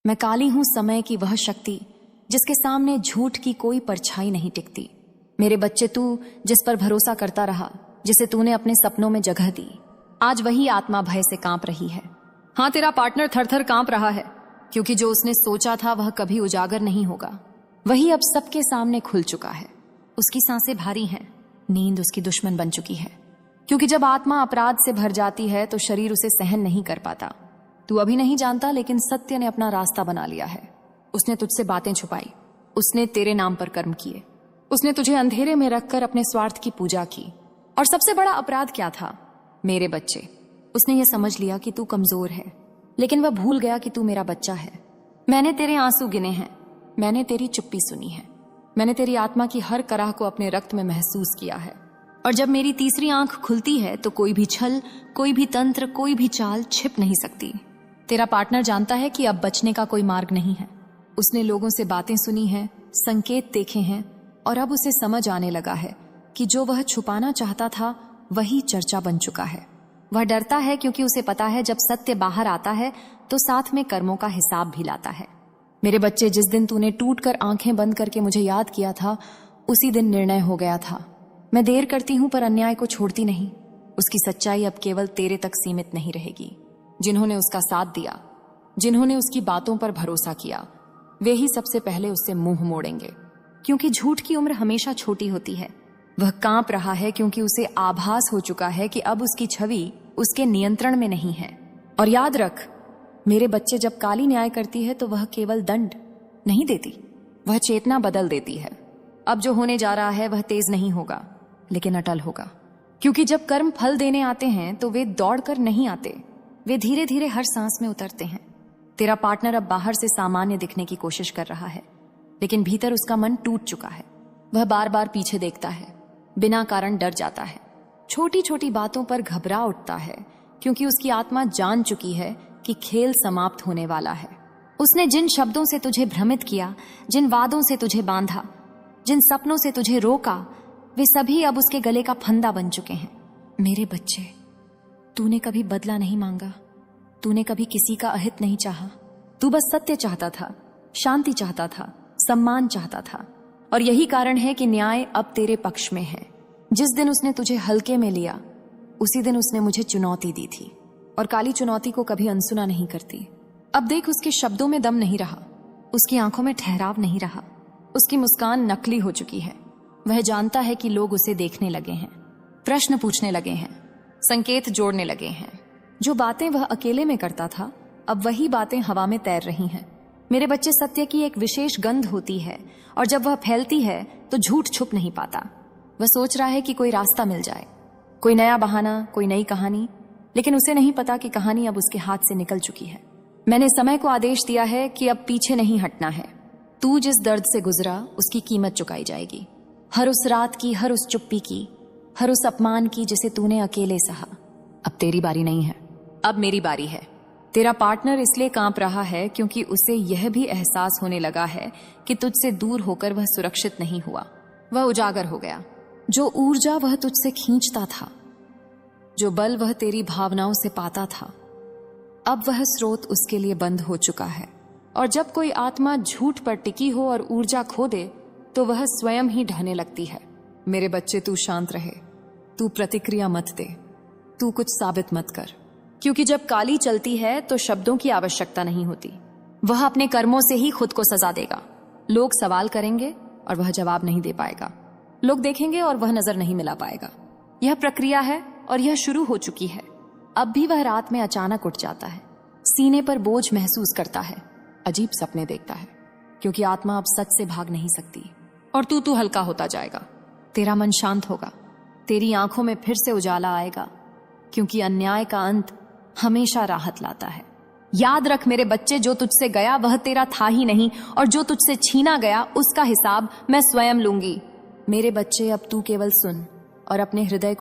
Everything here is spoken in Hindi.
मैं काली हूं समय की वह शक्ति जिसके सामने झूठ की कोई परछाई नहीं टिकती। मेरे बच्चे, तू जिस पर भरोसा करता रहा, जिसे तूने अपने सपनों में जगह दी, आज वही आत्मा भय से कांप रही है। हाँ, तेरा पार्टनर थर थर कांप रहा है, क्योंकि जो उसने सोचा था वह कभी उजागर नहीं होगा, वही अब सबके सामने खुल चुका है। उसकी सांसें भारी हैं, नींद उसकी दुश्मन बन चुकी है, क्योंकि जब आत्मा अपराध से भर जाती है तो शरीर उसे सहन नहीं कर पाता। तू अभी नहीं जानता, लेकिन सत्य ने अपना रास्ता बना लिया है। उसने तुझसे बातें छुपाई, उसने तेरे नाम पर कर्म किए, उसने तुझे अंधेरे में रखकर अपने स्वार्थ की पूजा की। और सबसे बड़ा अपराध क्या था मेरे बच्चे? उसने ये समझ लिया कि तू कमजोर है, लेकिन वह भूल गया कि तू मेरा बच्चा है। मैंने तेरे आंसू गिने हैं, मैंने तेरी चुप्पी सुनी है, मैंने तेरी आत्मा की हर कराह को अपने रक्त में महसूस किया है। और जब मेरी तीसरी आंख खुलती है तो कोई भी छल, कोई भी तंत्र, कोई भी चाल छिप नहीं सकती। तेरा पार्टनर जानता है कि अब बचने का कोई मार्ग नहीं है। उसने लोगों से बातें सुनी हैं, संकेत देखे हैं, और अब उसे समझ आने लगा है कि जो वह छुपाना चाहता था वही चर्चा बन चुका है। वह डरता है क्योंकि उसे पता है जब सत्य बाहर आता है तो साथ में कर्मों का हिसाब भी लाता है। मेरे बच्चे, जिस दिन तूने टूटकर आंखें बंद करके मुझे याद किया था, उसी दिन निर्णय हो गया था। मैं देर करती हूं पर अन्याय को छोड़ती नहीं। उसकी सच्चाई अब केवल तेरे तक सीमित नहीं रहेगी। जिन्होंने उसका साथ दिया, जिन्होंने उसकी बातों पर भरोसा किया, वे ही सबसे पहले उससे मुंह मोड़ेंगे, क्योंकि झूठ की उम्र हमेशा छोटी होती है। वह कांप रहा है क्योंकि उसे आभास हो चुका है कि अब उसकी छवि उसके नियंत्रण में नहीं है। और याद रख मेरे बच्चे, जब काली न्याय करती है तो वह केवल दंड नहीं देती, वह चेतना बदल देती है। अब जो होने जा रहा है वह तेज नहीं होगा, लेकिन अटल होगा, क्योंकि जब कर्म फल देने आते हैं तो वे दौड़कर नहीं आते, वे धीरे धीरे हर सांस में उतरते हैं। तेरा पार्टनर अब बाहर से सामान्य दिखने की कोशिश कर रहा है, लेकिन भीतर उसका मन टूट चुका है। वह बार बार पीछे देखता है, बिना कारण डर जाता है, छोटी छोटी बातों पर घबरा उठता है, क्योंकि उसकी आत्मा जान चुकी है कि खेल समाप्त होने वाला है। उसने जिन शब्दों से तुझे भ्रमित किया, जिन वादों से तुझे बांधा, जिन सपनों से तुझे रोका, वे सभी अब उसके गले का फंदा बन चुके हैं। मेरे बच्चे, तूने कभी बदला नहीं मांगा, तूने कभी किसी का अहित नहीं चाहा। तू बस सत्य चाहता था, शांति चाहता था, सम्मान चाहता था। और यही कारण है कि न्याय अब तेरे पक्ष में है। जिस दिन उसने तुझे हल्के में लिया, उसी दिन उसने मुझे चुनौती दी थी, और काली चुनौती को कभी अनसुना नहीं करती। अब देख, उसके शब्दों में दम नहीं रहा, उसकी आंखों में ठहराव नहीं रहा, उसकी मुस्कान नकली हो चुकी है। वह जानता है कि लोग उसे देखने लगे हैं, प्रश्न पूछने लगे हैं, संकेत जोड़ने लगे हैं। जो बातें वह अकेले में करता था, अब वही बातें हवा में तैर रही हैं। मेरे बच्चे, सत्य की एक विशेष गंध होती है, और जब वह फैलती है तो झूठ छुप नहीं पाता। वह सोच रहा है कि कोई रास्ता मिल जाए, कोई नया बहाना, कोई नई कहानी, लेकिन उसे नहीं पता कि कहानी अब उसके हाथ से निकल चुकी है। मैंने समय को आदेश दिया है कि अब पीछे नहीं हटना है। तू जिस दर्द से गुजरा, उसकी कीमत चुकाई जाएगी। हर उस रात की, हर उस चुप्पी की, हर उस अपमान की जिसे तूने अकेले सहा। अब तेरी बारी नहीं है, अब मेरी बारी है। तेरा पार्टनर इसलिए कांप रहा है क्योंकि उसे यह भी एहसास होने लगा है कि तुझसे दूर होकर वह सुरक्षित नहीं हुआ। वह उजागर हो गया। जो ऊर्जा वह तुझसे खींचता था, जो बल वह तेरी भावनाओं से पाता था, अब वह स्रोत उसके लिए बंद हो चुका है। और जब कोई आत्मा झूठ पर टिकी हो और ऊर्जा खो दे, तो वह स्वयं ही ढहने लगती है। मेरे बच्चे, तू शांत रहे, तू प्रतिक्रिया मत दे, तू कुछ साबित मत कर, क्योंकि जब काली चलती है तो शब्दों की आवश्यकता नहीं होती। वह अपने कर्मों से ही खुद को सजा देगा। लोग सवाल करेंगे और वह जवाब नहीं दे पाएगा, लोग देखेंगे और वह नजर नहीं मिला पाएगा। यह प्रक्रिया है और यह शुरू हो चुकी है। अब भी वह रात में अचानक उठ जाता है, सीने पर बोझ महसूस करता है, अजीब सपने देखता है, क्योंकि आत्मा अब सच से भाग नहीं सकती। और तू हल्का होता जाएगा, तेरा मन शांत होगा, तेरी आंखों में फिर से उजाला आएगा, क्योंकि अन्याय का अंत हमेशा राहत लाता है। याद रख मेरे बच्चे, जो तुझसे गया वह तेरा था ही नहीं, और जो तुझसे छीना गया उसका हिसाब मैं स्वयं लूंगी। मेरे बच्चे, अब तू केवल सुन और अपने हृदय